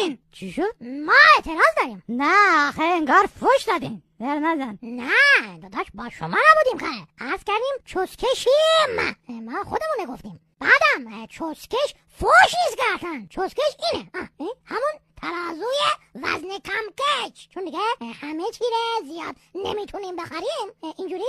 بشین. چی شد؟ ما اعتراض داریم. نه آخه انگار فوش دادین. در نزن. نه داداش با شما نبودیم که عرض کردیم چسکشیم، ما خودمونه گفتیم. بعدم چسکش فوش نیست که اصلا. چسکش اینه همون ترازوی وزن کمکش، چون دیگه همه چی رو زیاد نمیتونیم بخریم، اینجوری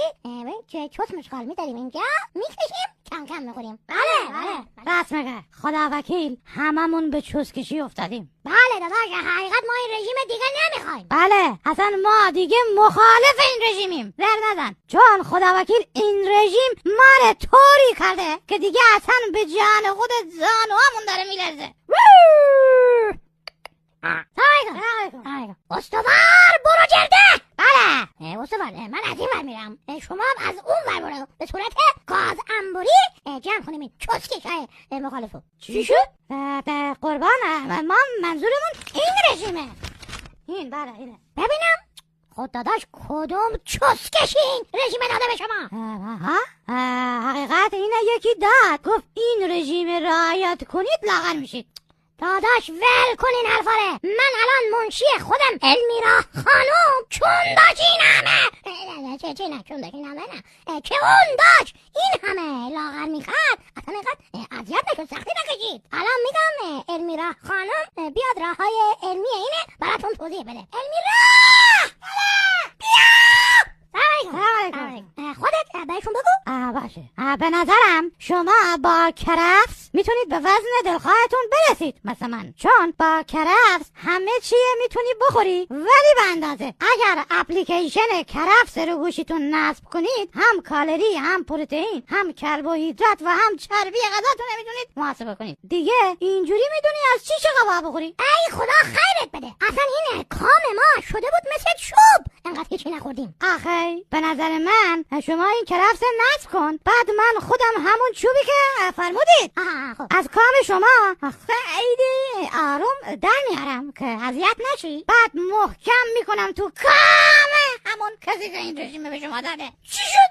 چسم مشغال میداریم اینجا میکشیم کم کم میخوریم. بله راست میگه خدا وکیل، هممون به چسکشی افتادیم. بله داداش، حقیقت ما این رژیم دیگه نمیخوایم. بله اصلا ما دیگه مخالف این رژیمیم. در نزن، چون خدا وکیل این رژیم ما رو طوری کرده که دیگه اصلا به جان خود زانوامون داره میلرزه. استوار برو جرده. بله استوار، من از این ور میرم، شما هم از اون ور برو، به صورت گاز انبوری جمع کنیم این چسکش های مخالفو. چی شد؟ قربان ما منظورمون این رژیمه. این بله اینه. ببینم خود داداش کدوم چسکشی این رژیم داده به شما؟ حقیقت اینه یکی داد، گفت این رژیم رعایت کنید لاغر میشید. داداش ول کنین حرفاره. من الان منشی خودم المیرا خانوم چون داش این همه چه نه چون داش این همه نه که اون داش این همه لاغر میخواد، اصلا اینقدر اذیت نکن، سختی نکشید. الان میگم المیرا خانوم بیاد راههای علمی اینه براتون توضیح بده. المیرا بیا. خودت بهشون بگو. باشه. به نظرم شما با کرفس میتونید به وزن دلخواهتون برسید مثل من، چون با کرفس همه چیه میتونی بخوری ولی به اندازه. اگر اپلیکیشن کرفس رو گوشیتون نصب کنید، هم کالری هم پروتئین هم کربوهیدرات و هم چربی غذاتون میتونید محاسبه کنید. دیگه اینجوری میدونی از چی چقدر بخوری. ای خدا خیرت بده، اصلا این کام ما شده بود مثل چوب، انقدر که چی نخوردیم. آخه به نظر من شما این کرفس نصب کن، بعد من خودم همون چوبی که فرمودید از کام شما خیلی آروم در میارم که اذیت نشی، بعد محکم میکنم تو کام همون کسی که این رژیم به شما داده. چی شد؟